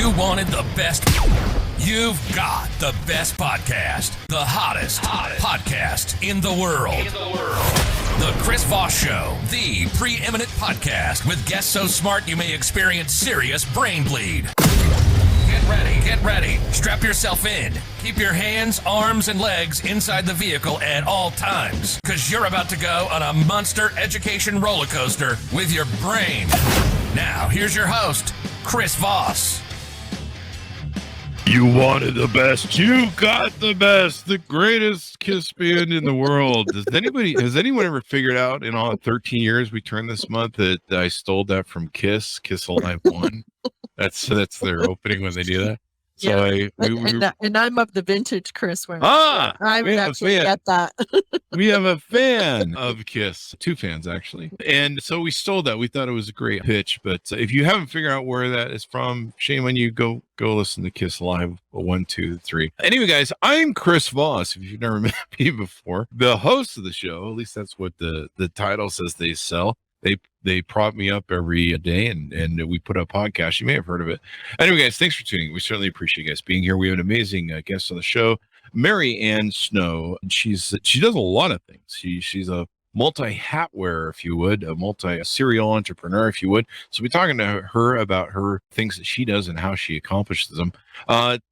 You wanted the best. You've got the best podcast. The hottest podcast in the world. The Chris Voss Show, the preeminent podcast with guests so smart you may experience serious brain bleed. Get ready. Strap yourself in. Keep your hands, arms, and legs inside the vehicle at all times, because you're about to go on a monster education roller coaster with your brain. Now, here's your host, Chris Voss. You wanted the best. You got the best. The greatest Kiss band in the world. Has anyone ever figured out in all 13 years we turned this month that I stole that from Kiss Alive 1? That's their opening when they do that. So yeah. And I'm of the vintage Chris where I would actually get that. We have a fan of Kiss, two fans actually, and so we stole that. We thought it was a great pitch, but if you haven't figured out where that is from, shame on you. Go listen to Kiss Live 1, 2, 3. Anyway, guys, I'm Chris Voss. If you've never met me before, the host of the show. At least that's what the title says they sell. They prop me up every day and we put up podcasts. You may have heard of it. Anyway, guys, thanks for tuning in. We certainly appreciate you guys being here. We have an amazing guest on the show, Mary Ann Snow. She does a lot of things. She's a multi-hat wearer, if you would, a multi-serial entrepreneur, if you would. So we're talking to her about her things that she does and how she accomplishes them.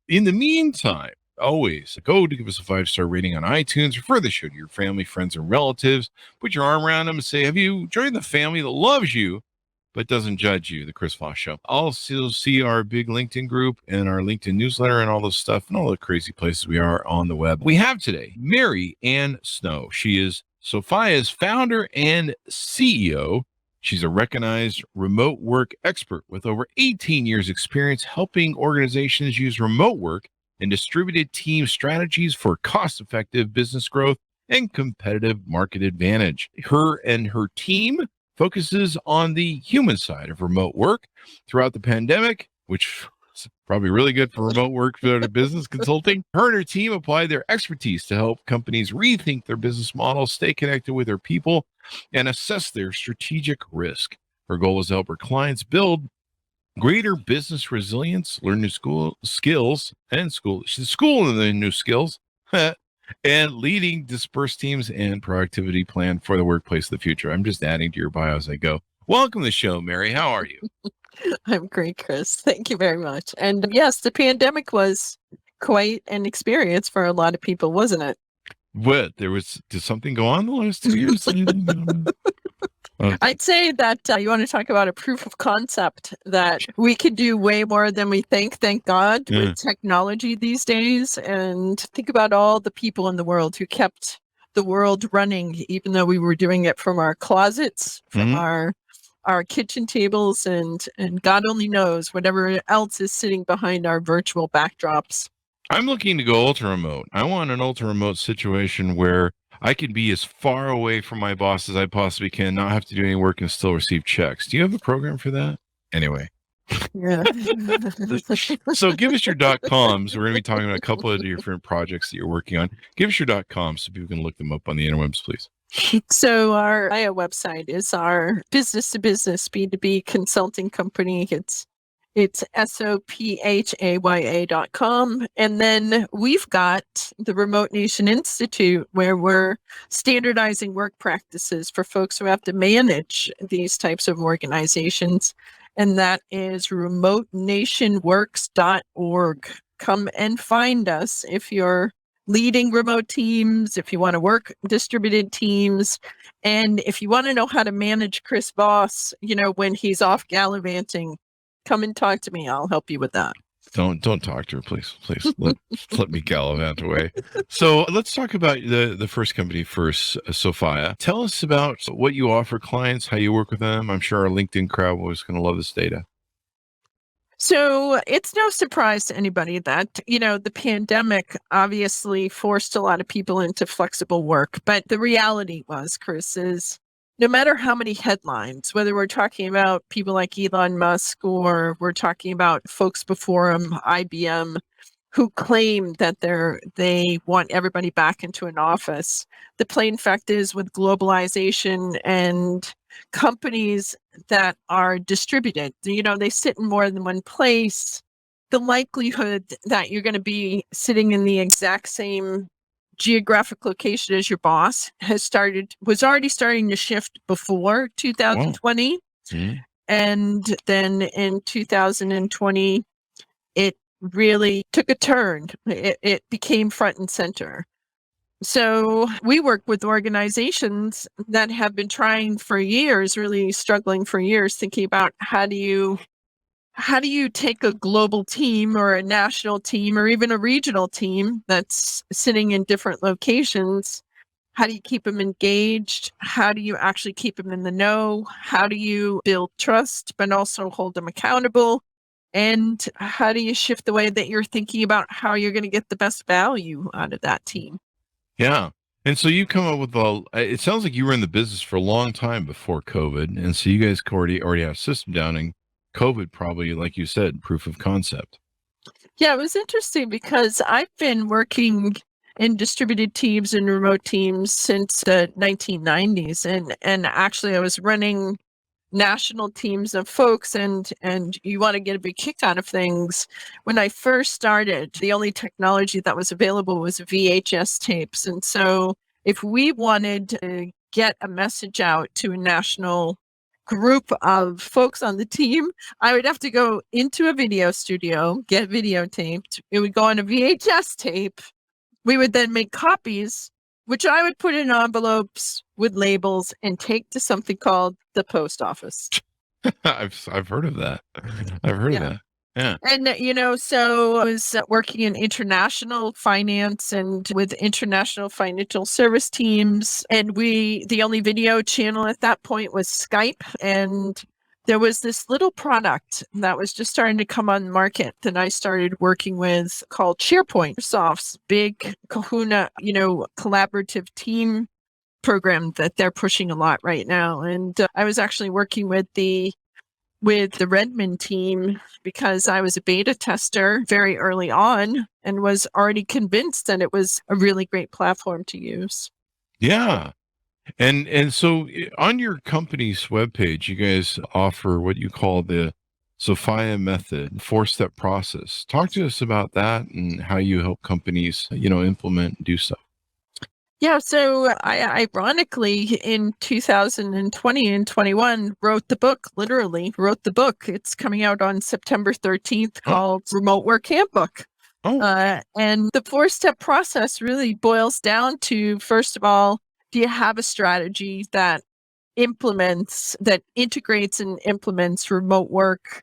In the meantime, always go to give us a 5-star rating on iTunes. Refer the show to your family, friends, and relatives. Put your arm around them and say, have you joined the family that loves you but doesn't judge you? The Chris Voss Show. Also see our big LinkedIn group and our LinkedIn newsletter and all this stuff and all the crazy places we are on the web. We have today Mary Ann Snow. She is Sophaya's founder and CEO. She's a recognized remote work expert with over 18 years experience helping organizations use remote work and distributed team strategies for cost-effective business growth and competitive market advantage. Her and her team focuses on the human side of remote work throughout the pandemic, which is probably really good for remote work for the business consulting. Her and her team apply their expertise to help companies rethink their business models, stay connected with their people, and assess their strategic risk. Her goal is to help her clients build greater business resilience, learn new skills, and school in the new skills, and leading dispersed teams and productivity plan for the workplace of the future. I'm just adding to your bio as I go. Welcome to the show, Mary. How are you? I'm great, Chris. Thank you very much. And yes, the pandemic was quite an experience for a lot of people, wasn't it? What? Did something go on the last 2 years? I'd say that you want to talk about a proof of concept that we could do way more than we think, thank God, with technology these days. And think about all the people in the world who kept the world running, even though we were doing it from our closets, from our kitchen tables, and God only knows whatever else is sitting behind our virtual backdrops. I'm looking to go ultra remote. I want an ultra remote situation where I can be as far away from my boss as I possibly can, not have to do any work and still receive checks. Do you have a program for that? Anyway. Yeah. So give us your .coms. We're going to be talking about a couple of different projects that you're working on. Give us your .coms so people can look them up on the interwebs, please. So our website is our business-to-business B2B consulting company. It's Sophaya.com. And then we've got the Remote Nation Institute, where we're standardizing work practices for folks who have to manage these types of organizations. And that is remotenationworks.org. Come and find us if you're leading remote teams, if you want to work distributed teams, and if you want to know how to manage Chris Voss, when he's off gallivanting. Come and talk to me. I'll help you with that. Don't talk to her, please. Let me gallivant away. So let's talk about the first company first, Sophia. Tell us about what you offer clients, how you work with them. I'm sure our LinkedIn crowd was going to love this data. So it's no surprise to anybody that, the pandemic obviously forced a lot of people into flexible work. But the reality was, Chris, is no matter how many headlines, whether we're talking about people like Elon Musk or we're talking about folks before him, IBM, who claim that they want everybody back into an office, the plain fact is with globalization and companies that are distributed, they sit in more than one place. the likelihood that you're going to be sitting in the exact same geographic location as your boss was already starting to shift before 2020. Mhm. And then in 2020, it really took a turn. It became front and center. So we work with organizations that have been trying for years, really struggling for years, thinking about how do you take a global team or a national team or even a regional team that's sitting in different locations? How do you keep them engaged? How do you actually keep them in the know? How do you build trust, but also hold them accountable? And how do you shift the way that you're thinking about how you're going to get the best value out of that team? Yeah. And so you come up with it sounds like you were in the business for a long time before COVID. And so you guys already have a system down, and COVID probably, like you said, proof of concept. Yeah, it was interesting because I've been working in distributed teams and remote teams since the 1990s. And actually I was running national teams of folks, and you want to get a big kick out of things. When I first started, the only technology that was available was VHS tapes. And so if we wanted to get a message out to a national group of folks on the team, I would have to go into a video studio, get videotaped. It would go on a VHS tape. We would then make copies, which I would put in envelopes with labels and take to something called the post office. I've heard of that. I've heard of that. Yeah. And, so I was working in international finance and with international financial service teams. And the only video channel at that point was Skype. And there was this little product that was just starting to come on the market that I started working with called SharePoint, Microsoft's big kahuna, collaborative team program that they're pushing a lot right now. And I was actually working with the Redmond team because I was a beta tester very early on and was already convinced that it was a really great platform to use. Yeah. And so on your company's webpage, you guys offer what you call the Sophia method, 4-step process. Talk to us about that and how you help companies, implement and do so. Yeah, so I ironically in 2020 and 21 literally wrote the book. It's coming out on September 13th called Remote Work Handbook. And the 4-step process really boils down to, first of all, do you have a strategy that integrates and implements remote work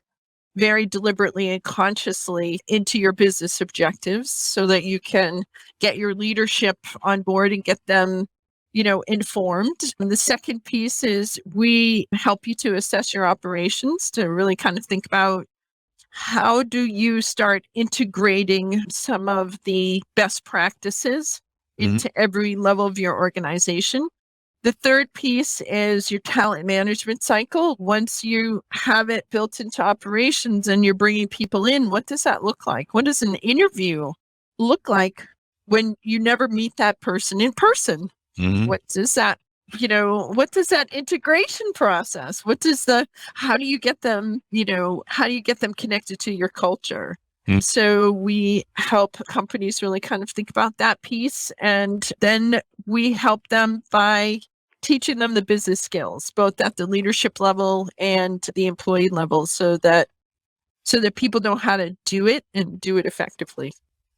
very deliberately and consciously into your business objectives so that you can get your leadership on board and get them, informed? And the second piece is we help you to assess your operations to really kind of think about how do you start integrating some of the best practices into every level of your organization. The third piece is your talent management cycle. Once you have it built into operations and you're bringing people in, what does that look like? What does an interview look like when you never meet that person in person? What does that, what does that integration process? How do you get them connected to your culture? So we help companies really kind of think about that piece. And then we help them by teaching them the business skills, both at the leadership level and the employee level, so that people know how to do it and do it effectively.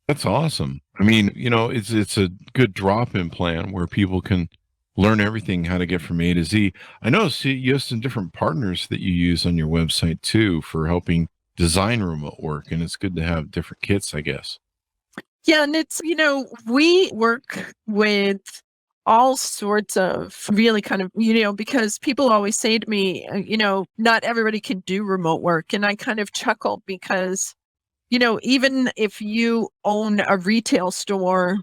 That's awesome. I mean, it's a good drop-in plan where people can learn everything how to get from A to Z. I know you have some different partners that you use on your website too for helping design remote work, and it's good to have different kits, I guess. Yeah, and it's, we work with all sorts of really kind of, because people always say to me, not everybody can do remote work. And I kind of chuckle because, even if you own a retail store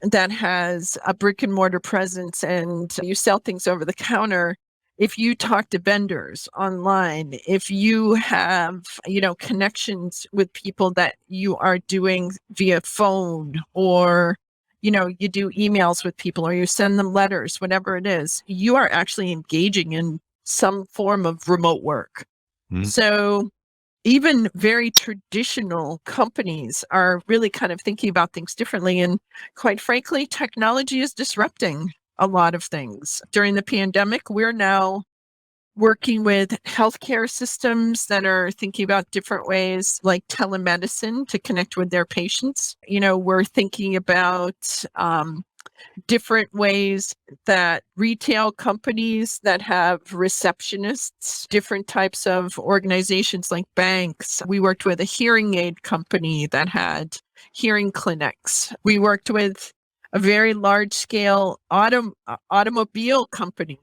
that has a brick and mortar presence and you sell things over the counter, if you talk to vendors online, if you have, connections with people that you are doing via phone, or, you do emails with people or you send them letters, whatever it is, you are actually engaging in some form of remote work. So even very traditional companies are really kind of thinking about things differently. And quite frankly, technology is disrupting a lot of things. During the pandemic, we're now working with healthcare systems that are thinking about different ways like telemedicine to connect with their patients. We're thinking about different ways that retail companies that have receptionists, different types of organizations like banks. We worked with a hearing aid company that had hearing clinics. We worked with a very large scale automobile company.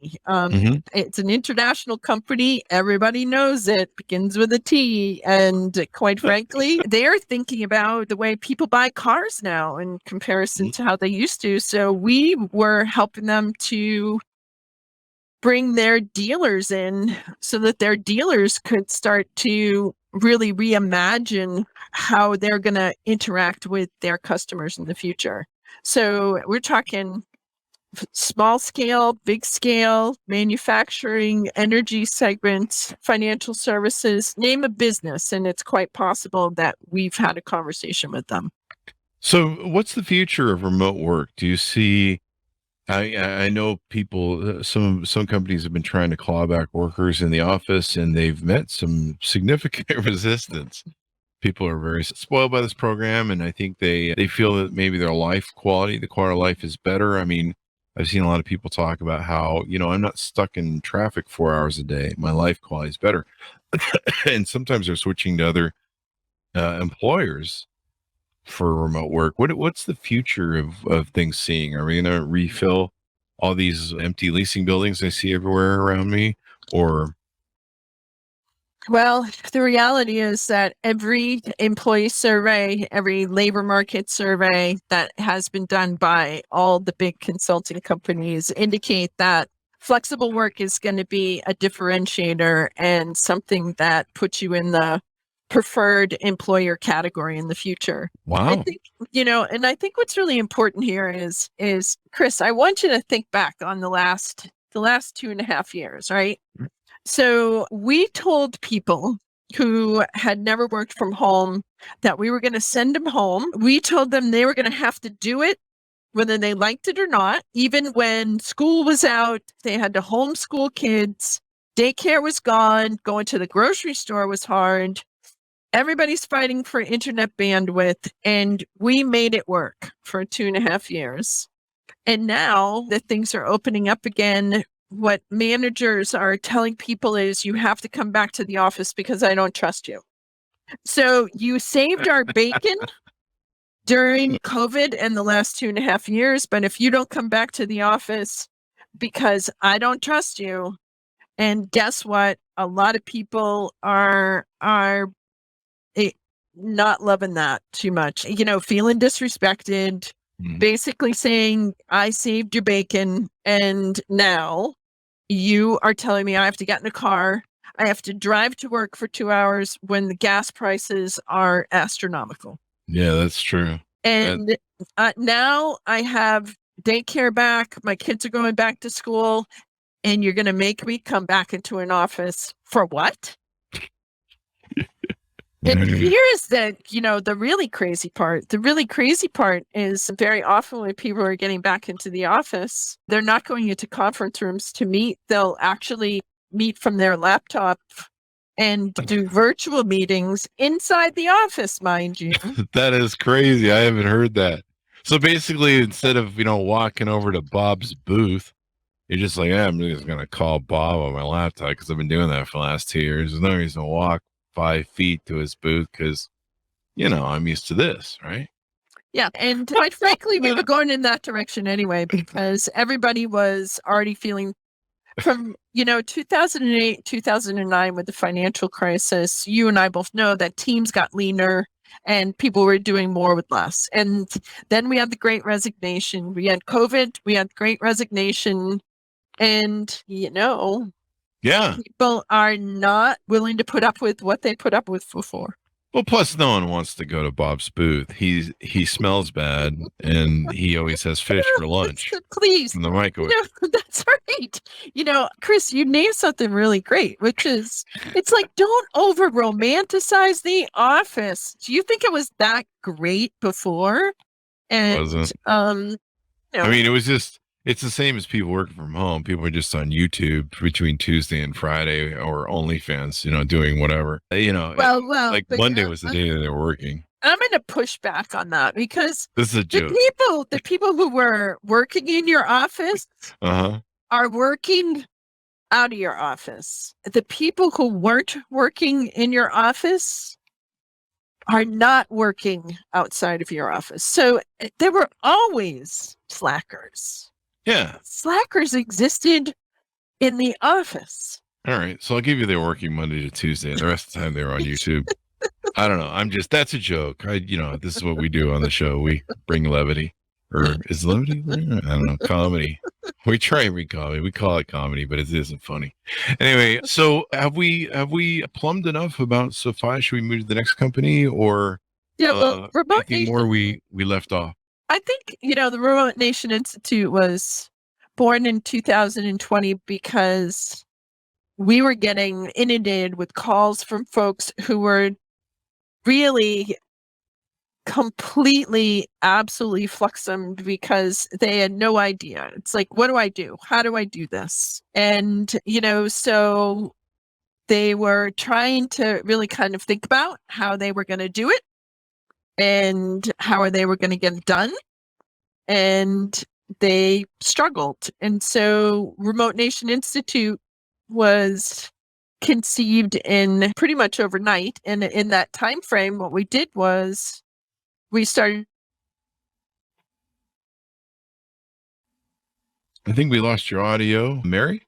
It's an international company. Everybody knows it, begins with a T. And quite frankly, they're thinking about the way people buy cars now in comparison to how they used to. So we were helping them to bring their dealers in so that their dealers could start to really reimagine how they're going to interact with their customers in the future. So we're talking small scale, big scale, manufacturing, energy segments, financial services, name a business. And it's quite possible that we've had a conversation with them. So what's the future of remote work? Do you see, I know people, some companies have been trying to claw back workers in the office, and they've met some significant resistance. People are very spoiled by this program, and I think they feel that maybe their life quality, the quality of life is better. I mean, I've seen a lot of people talk about how, I'm not stuck in traffic 4 hours a day. My life quality is better. And sometimes they're switching to other employers for remote work. What's the future of things seeing? Are we going to refill all these empty leasing buildings I see everywhere around me? Or... Well, the reality is that every employee survey, every labor market survey that has been done by all the big consulting companies indicate that flexible work is going to be a differentiator and something that puts you in the preferred employer category in the future. Wow. I think, and I think what's really important here is Chris, I want you to think back on the last 2.5 years, right? So we told people who had never worked from home that we were going to send them home. We told them they were going to have to do it, whether they liked it or not. Even when school was out, they had to homeschool kids. Daycare was gone. Going to the grocery store was hard. Everybody's fighting for internet bandwidth, and we made it work for 2.5 years. And now that things are opening up again, what managers are telling people is you have to come back to the office because I don't trust you. So you saved our bacon during COVID and the last 2.5 years, but if you don't come back to the office because I don't trust you, and guess what? A lot of people are not loving that too much, feeling disrespected, basically saying, I saved your bacon, and now you are telling me I have to get in a car, I have to drive to work for 2 hours when the gas prices are astronomical. Yeah, that's true. And now I have daycare back, my kids are going back to school, and you're going to make me come back into an office for what? And here's the really crazy part. The really crazy part is very often when people are getting back into the office, they're not going into conference rooms to meet. They'll actually meet from their laptop and do virtual meetings inside the office, mind you. That is crazy. I haven't heard that. So basically, instead of, walking over to Bob's booth, you're just like, I'm just going to call Bob on my laptop because I've been doing that for the last 2 years. There's no reason to walk 5 feet to his booth because, I'm used to this, right? Yeah. And quite frankly, we were going in that direction anyway, because everybody was already feeling from, 2008, 2009 with the financial crisis. You and I both know that teams got leaner and people were doing more with less. And then we had the Great Resignation. We had COVID, we had Great Resignation. And, yeah, people are not willing to put up with what they put up with before. Well, plus no one wants to go to Bob's booth. He smells bad, and he always has fish for lunch Please. from the microwave. That's right. Chris, you named something really great, which is, it's like, don't over romanticize The Office. Do you think it was that great before? And Wasn't. I mean, it's the same as people working from home. People are just on YouTube between Tuesday and Friday, or OnlyFans, doing whatever. well, like Monday was the day that they were working. I'm going to push back on that, because This is a joke. the people who were working in your office are working out of your office. The people who weren't working in your office are not working outside of your office. So there were always slackers. Yeah. Slackers existed in the office. All right. So I'll give you they were working Monday to Tuesday, and the rest of the time they were on YouTube. I don't know. That's a joke. This is what we do on the show. We bring levity. Or is levity there? I don't know. Comedy. We try and read comedy. We call it comedy, but it isn't funny. Anyway, so have we plumbed enough about Sophia? Should we move to the next company, or Remote anything more we left off? I think, the Remote Nation Institute was born in 2020 because we were getting inundated with calls from folks who were really completely, absolutely fluxumed because they had no idea. It's like, what do I do? How do I do this? And, so they were trying to really kind of think about how they were going to do it and how they were going to get it done. And they struggled. And so Remote Nation Institute was conceived in pretty much overnight. And in that time frame, what we did was we started. I think we lost your audio. Mary?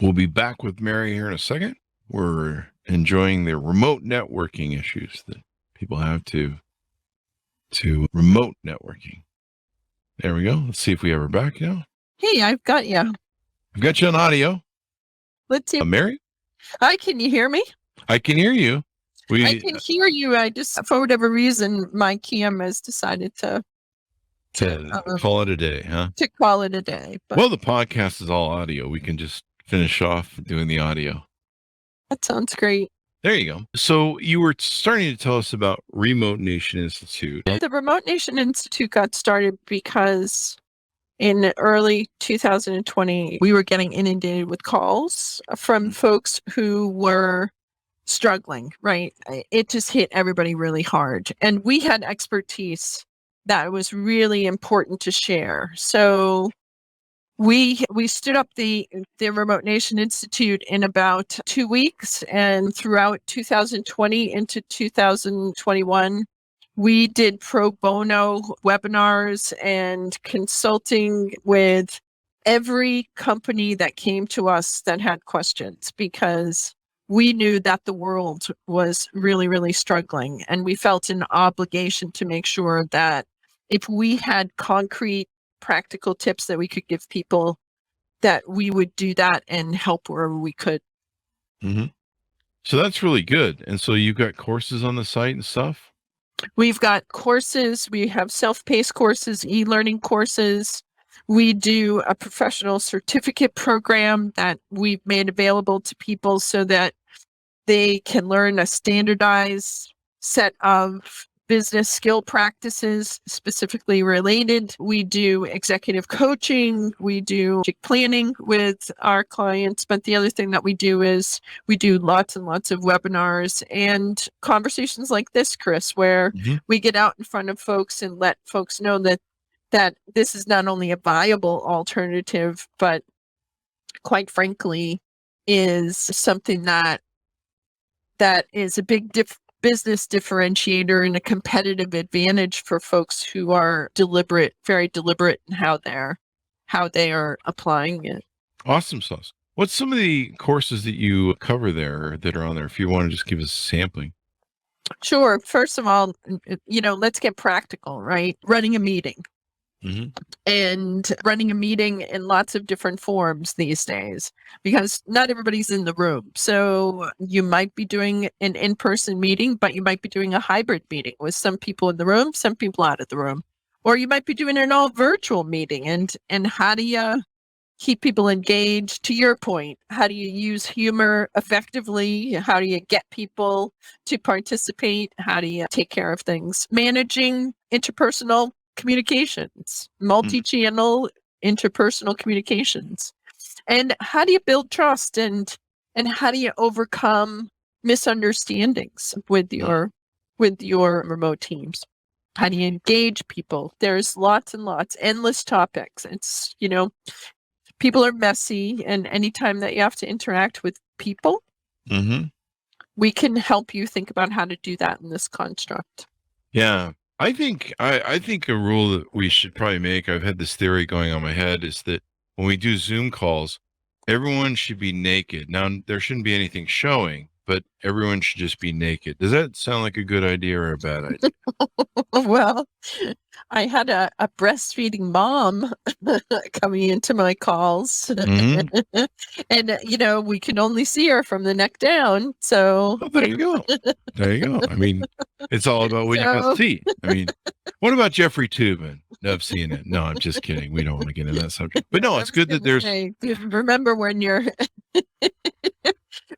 We'll be back with Mary here in a second. We're enjoying the remote networking issues that people have to remote networking. There we go. Let's see if we have her back now. Hey, I've got you. I've got you on audio. Let's see. Mary? Hi, can you hear me? I can hear you. I can hear you. I just, for whatever reason, my cam has decided to call it a day, huh? To call it a day. But well, the podcast is all audio. We can just finish off doing the audio. That sounds great. There you go. So you were starting to tell us about Remote Nation Institute. The Remote Nation Institute got started because in early 2020, we were getting inundated with calls from folks who were struggling, right? It just hit everybody really hard. And we had expertise that was really important to share. So we stood up the Remote Nation Institute in about 2 weeks, and throughout 2020 into 2021, we did pro bono webinars and consulting with every company that came to us that had questions, because we knew that the world was really, really struggling, and we felt an obligation to make sure that if we had concrete practical tips that we could give people, that we would do that and help wherever we could. Mm-hmm. So that's really good. And so you've got courses on the site and stuff? We've got courses. We have self-paced courses, e-learning courses. We do a professional certificate program that we've made available to people so that they can learn a standardized set of business skill practices specifically related. We do executive coaching. We do planning with our clients. But the other thing that we do is we do lots and lots of webinars and conversations like this, Chris, where we get out in front of folks and let folks know that this is not only a viable alternative, but quite frankly, is something that is a big business differentiator and a competitive advantage for folks who are very deliberate in how they are applying it. Awesome sauce. What's some of the courses that you cover there that are on there? If you want to just give us a sampling. Sure. First of all, let's get practical, right? Running a meeting. Mm-hmm. And running a meeting in lots of different forms these days, because not everybody's in the room. So you might be doing an in-person meeting, but you might be doing a hybrid meeting with some people in the room, some people out of the room. Or you might be doing an all virtual meeting. And how do you keep people engaged? To your point, how do you use humor effectively? How do you get people to participate? How do you take care of things? Managing interpersonal communications, multi-channel interpersonal communications. And how do you build trust and how do you overcome misunderstandings with your remote teams? How do you engage people? There's lots and lots, endless topics. It's, people are messy, and anytime that you have to interact with people, we can help you think about how to do that in this construct. Yeah. I think a rule that we should probably make, I've had this theory going on my head, is that when we do Zoom calls, everyone should be naked. Now, there shouldn't be anything showing, but everyone should just be naked. Does that sound like a good idea or a bad idea? Well, I had a breastfeeding mom coming into my calls, and we can only see her from the neck down. So there you go. There you go. I mean, it's all about what you can see. I mean, what about Jeffrey Tubin? No, I've seen it. No, I'm just kidding. We don't want to get into that subject. But no, it's good that there's. Remember when you're.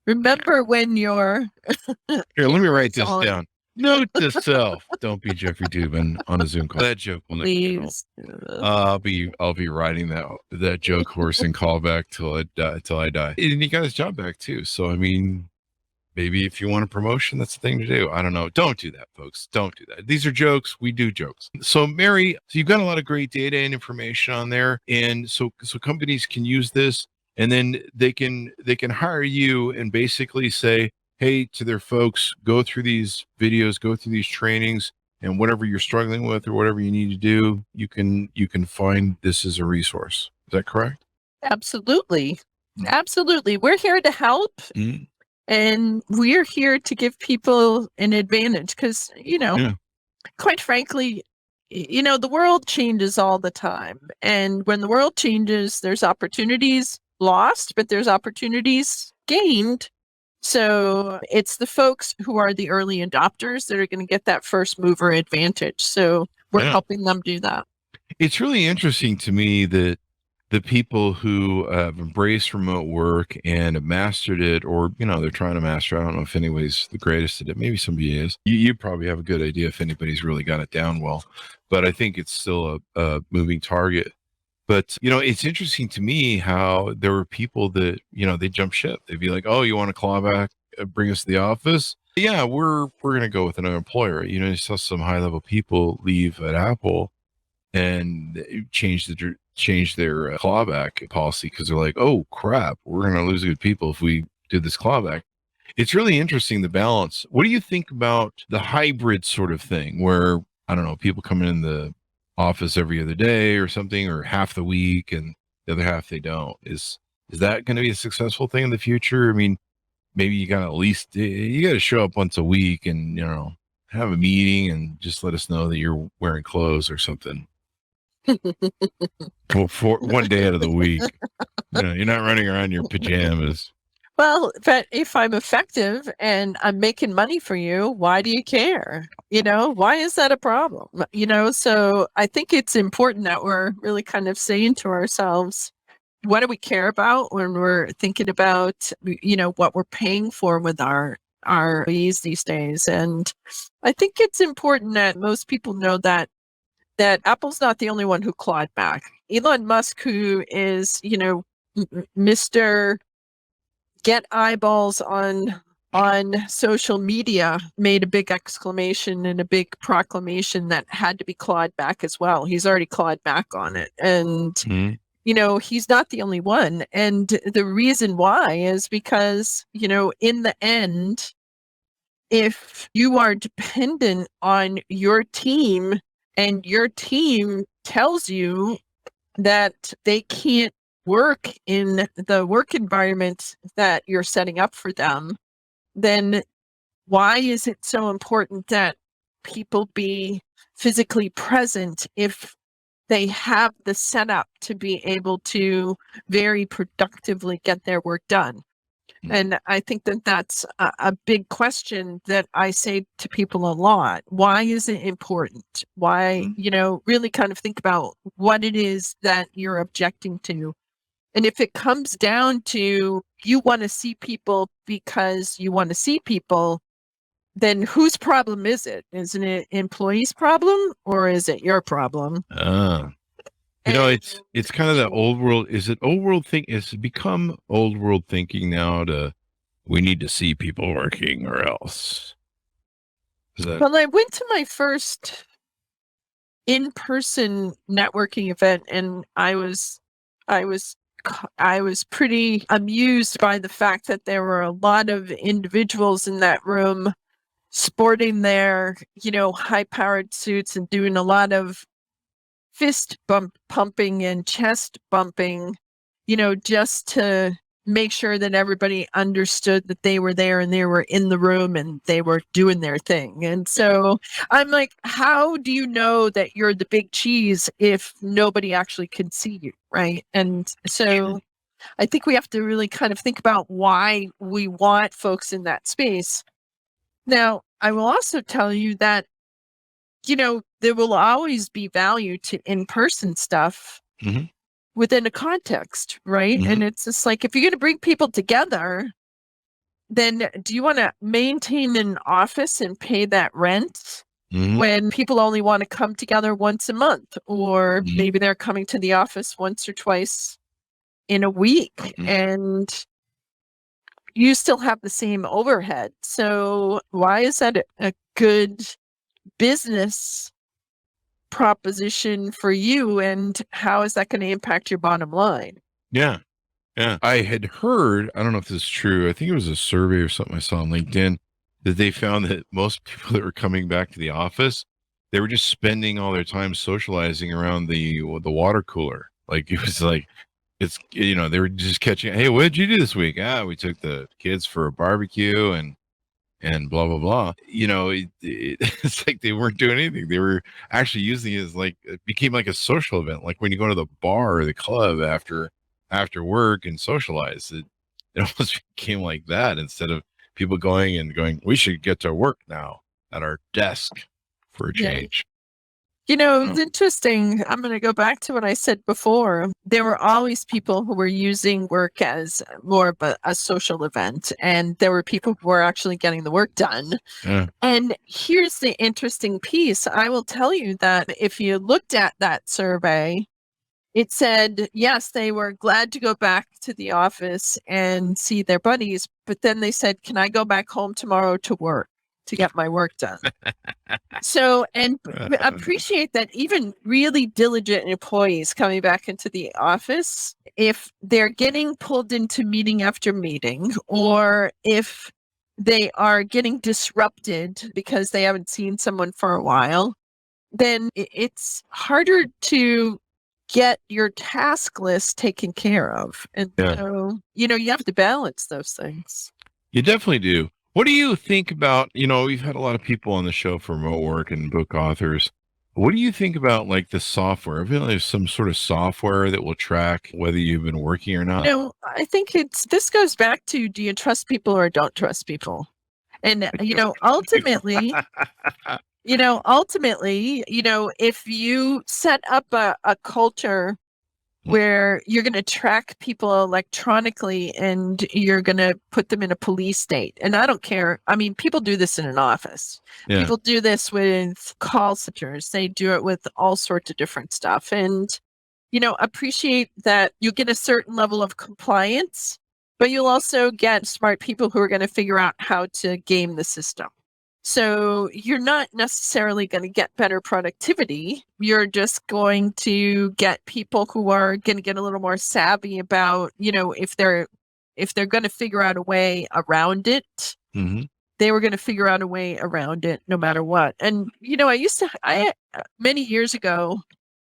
Remember when you're. Here, let me write this down. Note to self: don't be Jeffrey Tubin on a Zoom call. That joke will never Please. I'll be riding that joke horse and call back till I die. And he got his job back too. So I mean, maybe if you want a promotion, that's the thing to do. I don't know. Don't do that, folks. Don't do that. These are jokes. We do jokes. So Mary, so you've got a lot of great data and information on there, and so companies can use this, and then they can hire you and basically say, hey, to their folks, go through these videos, go through these trainings, and whatever you're struggling with or whatever you need to do, you can find this as a resource. Is that correct? Absolutely. Absolutely. We're here to help. And we're here to give people an advantage because, quite frankly, the world changes all the time. And when the world changes, there's opportunities lost, but there's opportunities gained. So it's the folks who are the early adopters that are going to get that first mover advantage. So we're helping them do that. It's really interesting to me that the people who have embraced remote work and have mastered it, or, they're trying to master, I don't know if anybody's the greatest at it. Maybe somebody is. You probably have a good idea if anybody's really got it down well, but I think it's still a moving target. But, it's interesting to me how there were people that, they jump ship. They'd be like, oh, you want to claw back, bring us to the office? Yeah, we're going to go with another employer. You saw some high level people leave at Apple and change their clawback policy because they're like, oh crap, we're going to lose good people if we do this clawback. It's really interesting, the balance. What do you think about the hybrid sort of thing where, I don't know, people come in the office every other day or something, or half the week and the other half they don't? Is that going to be a successful thing in the future? I mean, maybe you got to show up once a week and, have a meeting and just let us know that you're wearing clothes or something. Well, for one day out of the week, you're not running around in your pajamas. Well, but if I'm effective and I'm making money for you, why do you care? Why is that a problem? So I think it's important that we're really kind of saying to ourselves, what do we care about when we're thinking about, what we're paying for with our employees these days? And I think it's important that most people know that Apple's not the only one who clawed back. Elon Musk, who is, Mr. Get eyeballs on social media, made a big exclamation and a big proclamation that had to be clawed back as well. He's already clawed back on it. And, he's not the only one. And the reason why is because, in the end, if you are dependent on your team and your team tells you that they can't work in the work environment that you're setting up for them, then why is it so important that people be physically present if they have the setup to be able to very productively get their work done? And I think that that's a big question that I say to people a lot. Why is it important? Why, really kind of think about what it is that you're objecting to. And if it comes down to you want to see people because you want to see people, then whose problem is it? Isn't it employees' problem or is it your problem? It's kind of that old world. Is it old world think? Is it become old world thinking now we need to see people working or else? Well, I went to my first in-person networking event and I was pretty amused by the fact that there were a lot of individuals in that room sporting their, high-powered suits and doing a lot of fist pumping and chest bumping, just to make sure that everybody understood that they were there and they were in the room and they were doing their thing. And so I'm like, how do you know that you're the big cheese if nobody actually can see you, right? And so I think we have to really kind of think about why we want folks in that space. Now, I will also tell you that there will always be value to in-person stuff within a context, right? And it's just like, if you're going to bring people together, then do you want to maintain an office and pay that rent when people only want to come together once a month? Or maybe they're coming to the office once or twice in a week and you still have the same overhead. So why is that a good business proposition for you, and how is that going to impact your bottom line? Yeah. I had heard, I don't know if this is true, I think it was a survey or something I saw on LinkedIn, that they found that most people that were coming back to the office, they were just spending all their time socializing around the water cooler. Like it was like, it's, they were just catching, hey, what did you do this week? We took the kids for a barbecue and blah, blah, blah. It's like they weren't doing anything. They were actually using it as like, it became like a social event. Like when you go to the bar or the club after work and socialize, it almost became like that instead of people going, we should get to work now at our desk for a change. It's interesting. I'm going to go back to what I said before. There were always people who were using work as more of a social event, and there were people who were actually getting the work done. Yeah. And here's the interesting piece. I will tell you that if you looked at that survey, it said, yes, they were glad to go back to the office and see their buddies, but then they said, can I go back home tomorrow to work, to get my work done? So, and appreciate that even really diligent employees coming back into the office, if they're getting pulled into meeting after meeting, or if they are getting disrupted because they haven't seen someone for a while, then it's harder to get your task list taken care of. And so, you have to balance those things. You definitely do. What do you think about, we've had a lot of people on the show for remote work and book authors. What do you think about like the software? I feel there's some sort of software that will track whether you've been working or not. I think this goes back to, do you trust people or don't trust people? And, ultimately, if you set up a culture where you're going to track people electronically and you're going to put them in a police state. And I don't care. I mean, people do this in an office. Yeah. People do this with call centers. They do it with all sorts of different stuff. And, appreciate that you get a certain level of compliance, but you'll also get smart people who are going to figure out how to game the system. So you're not necessarily going to get better productivity. You're just going to get people who are going to get a little more savvy about, if they're going to figure out a way around it, they were going to figure out a way around it no matter what. And, I many years ago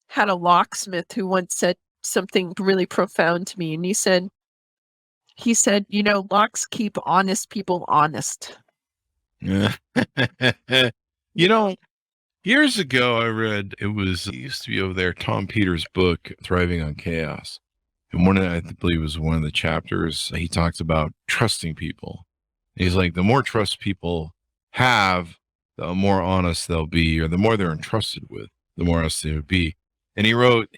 had a locksmith who once said something really profound to me. And he said, locks keep honest people honest. You know, years ago, it used to be over there, Tom Peters' book, Thriving on Chaos. And I believe it was one of the chapters, he talks about trusting people. He's like, the more trust people have, the more honest they'll be, or the more they're entrusted with, the more honest they would be. And he wrote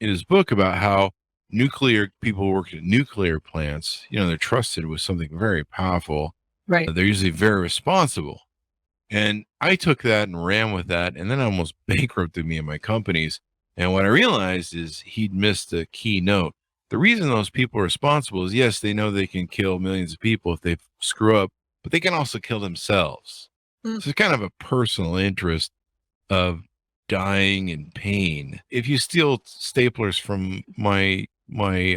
in his book about how people who work at nuclear plants, they're trusted with something very powerful. Right. They're usually very responsible. And I took that and ran with that, and then I almost bankrupted me and my companies. And what I realized is he'd missed a key note. The reason those people are responsible is, yes, they know they can kill millions of people if they screw up, but they can also kill themselves. So it's kind of a personal interest of dying in pain. If you steal staplers from my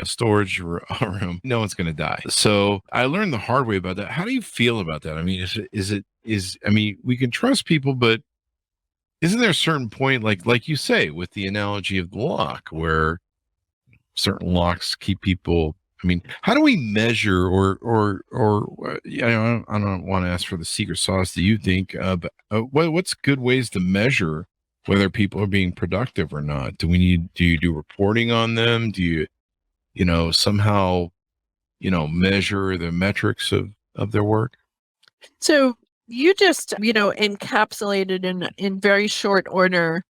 storage room, no one's going to die. So I learned the hard way about that. How do you feel about that? I mean, we can trust people, but isn't there a certain point, like you say, with the analogy of the lock, where certain locks keep people? I mean, how do we measure, or I don't want to ask for the secret sauce. Do you think, but what's good ways to measure whether people are being productive or not? Do you do reporting on them? Do you, somehow, measure the metrics of their work? So you just, encapsulated in very short order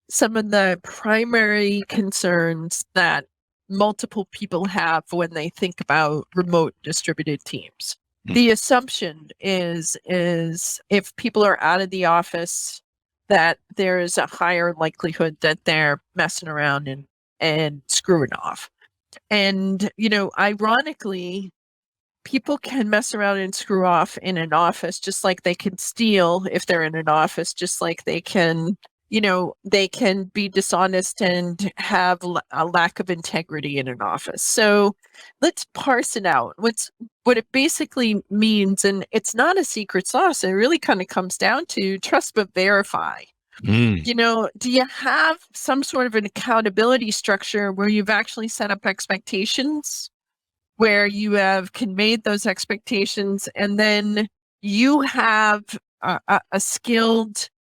some of the primary concerns that multiple people have when they think about remote distributed teams. The assumption is if people are out of the office, that there is a higher likelihood that they're messing around and screwing off. And, ironically, people can mess around and screw off in an office, just like they can steal if they're in an office, just like they can be dishonest and have a lack of integrity in an office. So let's parse it out. What it basically means, and it's not a secret sauce, it really kind of comes down to trust but verify. Do you have some sort of an accountability structure where you've actually set up expectations, where you have conveyed those expectations, and then you have a skilled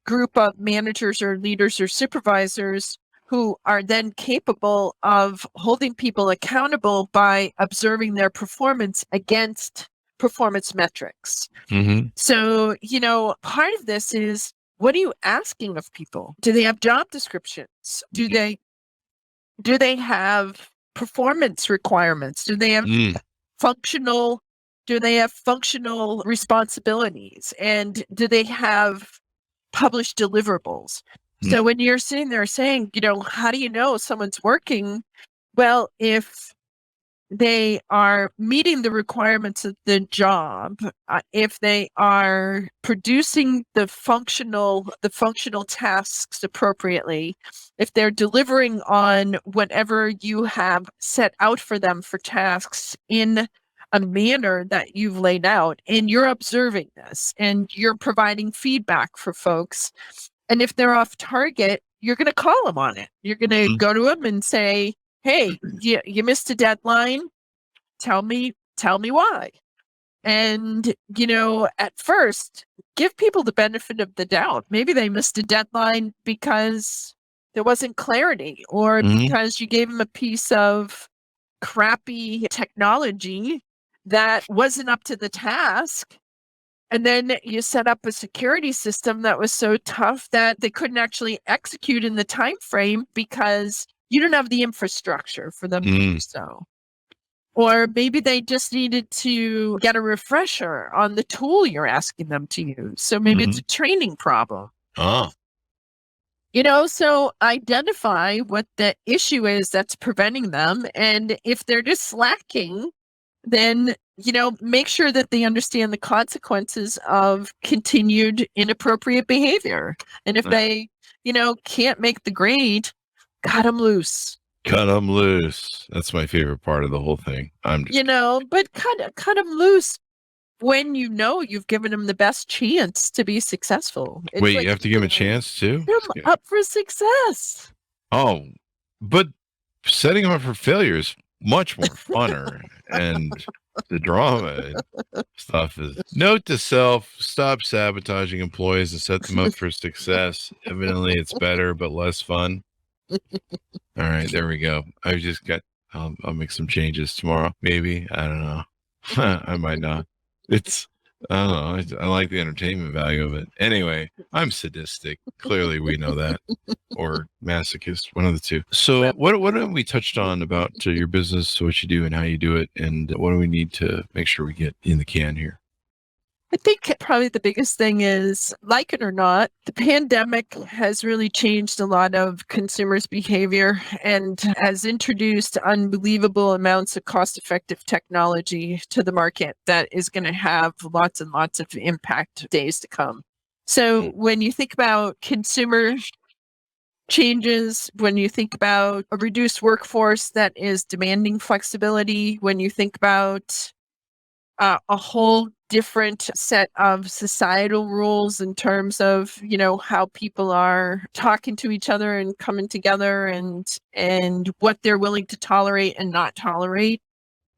group of managers or leaders or supervisors who are then capable of holding people accountable by observing their performance against performance metrics. So, part of this is, what are you asking of people? Do they have job descriptions? Do they have performance requirements? Do they have functional responsibilities? And do they have published deliverables? So when you're sitting there saying, how do you know someone's working? Well, if they are meeting the requirements of the job, if they are producing the functional tasks appropriately, if they're delivering on whatever you have set out for them for tasks in a manner that you've laid out, and you're observing this and you're providing feedback for folks, and if they're off target, you're going to call them on it. You're going to go to them and say, hey, you missed a deadline. Tell me why. And, at first, give people the benefit of the doubt. Maybe they missed a deadline because there wasn't clarity, or because you gave them a piece of crappy technology that wasn't up to the task. And then you set up a security system that was so tough that they couldn't actually execute in the time frame because you didn't have the infrastructure for them to do so. Or maybe they just needed to get a refresher on the tool you're asking them to use. So maybe it's a training problem. So identify what the issue is that's preventing them. And if they're just slacking, then, make sure that they understand the consequences of continued inappropriate behavior. And if they, can't make the grade, cut them loose. Cut them loose. That's my favorite part of the whole thing. But cut them loose when you've given them the best chance to be successful. Wait, you have to give them a chance too? Put them up for success. Oh, but setting them up for failure is much more funner. And the drama and stuff is note to self, stop sabotaging employees and set them up for success. Evidently it's better, but less fun. All right, there we go. I'll make some changes tomorrow. Maybe. I don't know. I might not. I don't know. I like the entertainment value of it. Anyway, I'm sadistic. Clearly, we know that. Or masochist, one of the two. So what have we touched on about your business, what you do and how you do it, and what do we need to make sure we get in the can here? I think probably the biggest thing is, like it or not, the pandemic has really changed a lot of consumers' behavior and has introduced unbelievable amounts of cost-effective technology to the market that is going to have lots and lots of impact days to come. So when you think about consumer changes, when you think about a reduced workforce that is demanding flexibility, when you think about a whole different set of societal rules in terms of, how people are talking to each other and coming together and what they're willing to tolerate and not tolerate,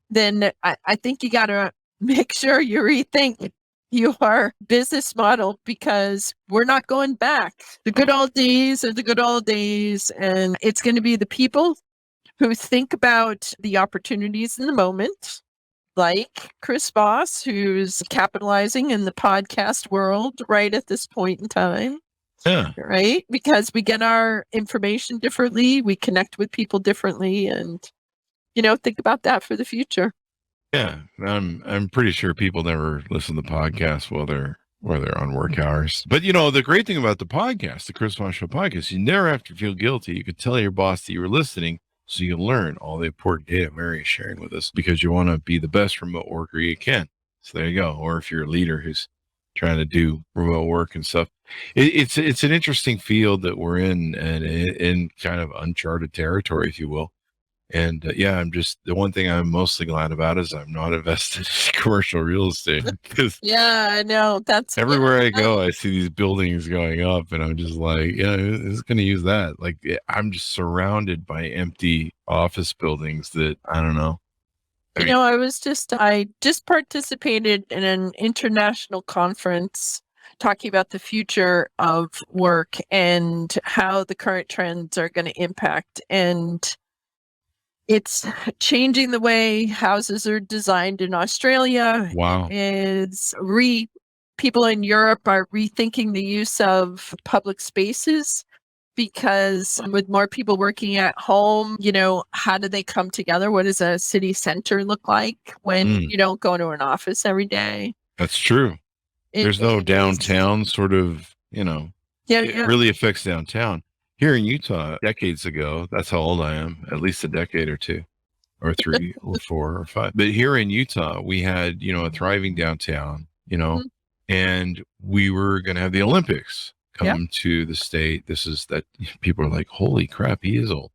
then I think you got to make sure you rethink your business model, because we're not going back. The good old days are the good old days, and it's going to be the people who think about the opportunities in the moment, like Chris Voss, who's capitalizing in the podcast world right at this point in time. Yeah. Right? Because we get our information differently, we connect with people differently, and, think about that for the future. Yeah. I'm pretty sure people never listen to podcasts while they're on work hours. But the great thing about the podcast, the Chris Voss Show podcast, you never have to feel guilty. You could tell your boss that you were listening, so you can learn all the important data Mary is sharing with us, because you want to be the best remote worker you can. So there you go. Or if you're a leader who's trying to do remote work and stuff, it's an interesting field that we're in, and in kind of uncharted territory, if you will. And the one thing I'm mostly glad about is I'm not invested in commercial real estate, because I know that's everywhere I go, I see these buildings going up, and I'm just like, who's going to use that? Like, I'm just surrounded by empty office buildings that I don't know. I just participated in an international conference talking about the future of work and how the current trends are going to impact. And it's changing the way houses are designed in Australia. Wow. People in Europe are rethinking the use of public spaces, because with more people working at home, how do they come together? What does a city center look like when you don't go to an office every day? That's true. There's no downtown sort of, it really affects downtown. Here in Utah, decades ago, that's how old I am, at least a decade or two, or 3 or 4 or 5. But here in Utah, we had, a thriving downtown, and we were going to have the Olympics come to the state. People are like, holy crap, he is old.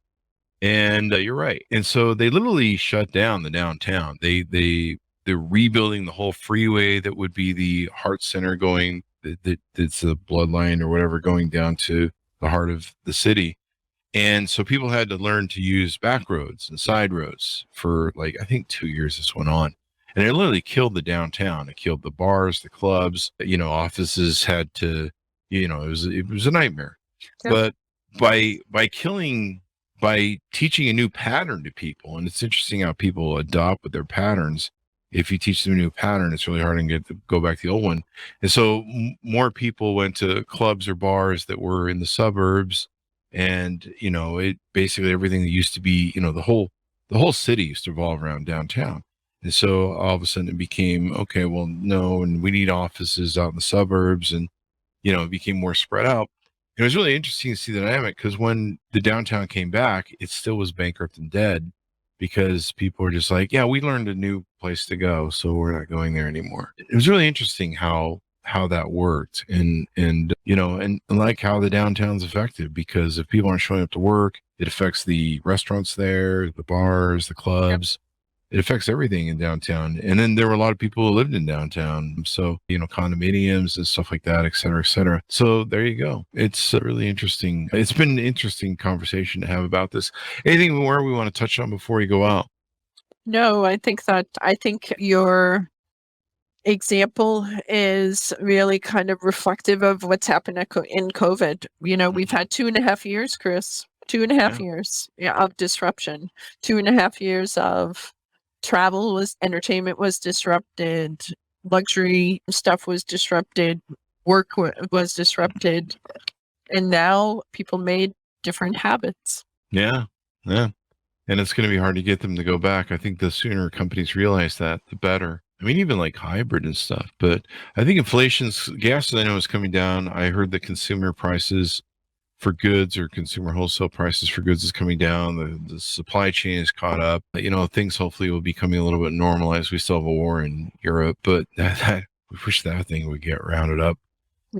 And you're right. And so they literally shut down the downtown. They're rebuilding the whole freeway that would be the heart center going, that's the bloodline or whatever, going down to the heart of the city. And so people had to learn to use back roads and side roads for I think 2 years this went on. And it literally killed the downtown. It killed the bars, the clubs, offices had to, it was a nightmare. Yep. But by teaching a new pattern to people, and it's interesting how people adopt with their patterns. If you teach them a new pattern, it's really hard to go back to the old one. And so more people went to clubs or bars that were in the suburbs, and it basically everything that used to be, the whole city used to revolve around downtown. And so all of a sudden it became, okay, well, no, and we need offices out in the suburbs, and it became more spread out. It was really interesting to see the dynamic, because when the downtown came back, it still was bankrupt and dead, because people were just like, we learned a new place to go, so we're not going there anymore. It was really interesting how that worked, and like how the downtown's affected, because if people aren't showing up to work, it affects the restaurants there, the bars, the clubs. it affects everything in downtown. And then there were a lot of people who lived in downtown. So, condominiums and stuff like that, et cetera, et cetera. So there you go. It's really interesting. It's been an interesting conversation to have about this. Anything more we want to touch on before you go out? No, I think your example is really kind of reflective of what's happened in COVID. We've had 2.5 years, Chris, 2.5 years of disruption, 2.5 years of entertainment was disrupted, luxury stuff was disrupted, work was disrupted, and now people made different habits. Yeah. And it's going to be hard to get them to go back. I think the sooner companies realize that, the better. I mean, even like hybrid and stuff. But I think gas, I know, is coming down. I heard that consumer prices for goods, or consumer wholesale prices for goods, is coming down. The supply chain is caught up. Things hopefully will be coming a little bit normalized. We still have a war in Europe, but we wish that thing would get rounded up.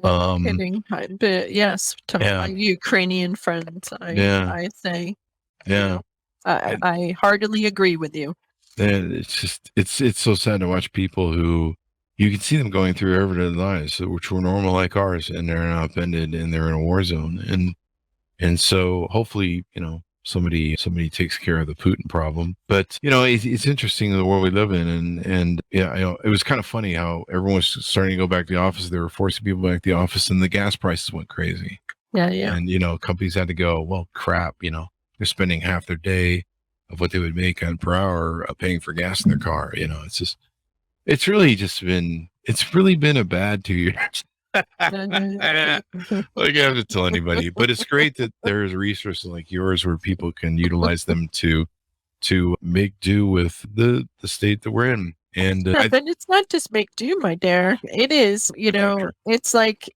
Kidding. But yes, to my Ukrainian friends, I say, I heartily agree with you. And it's so sad to watch people who you can see them going through everyday lives, which were normal like ours, and they're now upended and they're in a war zone. And so hopefully, somebody takes care of the Putin problem. But, it's interesting in the world we live in. And it was kind of funny how everyone was starting to go back to the office. They were forcing people back to the office, and the gas prices went crazy. Yeah. And, companies had to go, well, crap, they're spending half their day of what they would make per hour paying for gas in their car. It's really been a bad 2 years. Like, I have to tell anybody, but it's great that there's resources like yours where people can utilize them to make do with the state that we're in. And but it's not just make do, my dear. It is, it's like,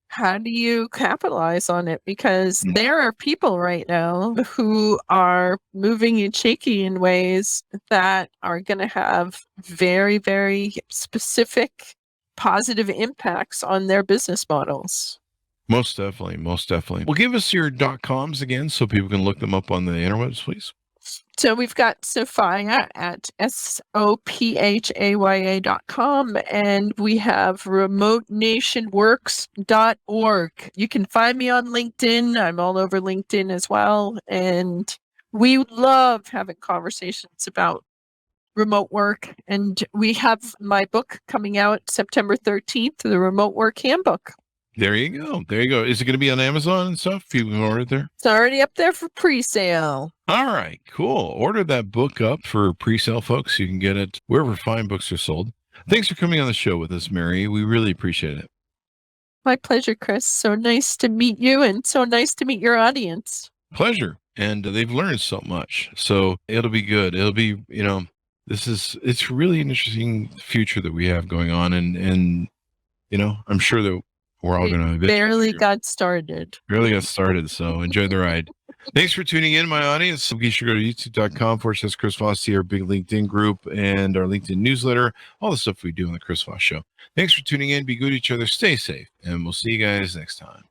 how do you capitalize on it? Because there are people right now who are moving and shaking in ways that are going to have very, very specific positive impacts on their business models. Most definitely. Well, give us your .coms again so people can look them up on the interwebs, please. So we've got Sophia at SOPHAYA.com, and we have remotenationworks.org. You can find me on LinkedIn. I'm all over LinkedIn as well. And we love having conversations about remote work. And we have my book coming out September 13th, the Remote Work Handbook. There you go. Is it going to be on Amazon and stuff? People can order it there? It's already up there for pre-sale. All right, cool. Order that book up for pre-sale, folks. You can get it wherever fine books are sold. Thanks for coming on the show with us, Mary. We really appreciate it. My pleasure, Chris. So nice to meet you, and so nice to meet your audience. Pleasure. And they've learned so much. So it'll be good. It'll be, it's really an interesting future that we have going on. And I'm sure that we're all going to barely got started. So enjoy the ride. Thanks for tuning in, my audience. You should go to youtube.com/Chris Voss, see our big LinkedIn group and our LinkedIn newsletter, all the stuff we do on the Chris Voss Show. Thanks for tuning in. Be good to each other. Stay safe. And we'll see you guys next time.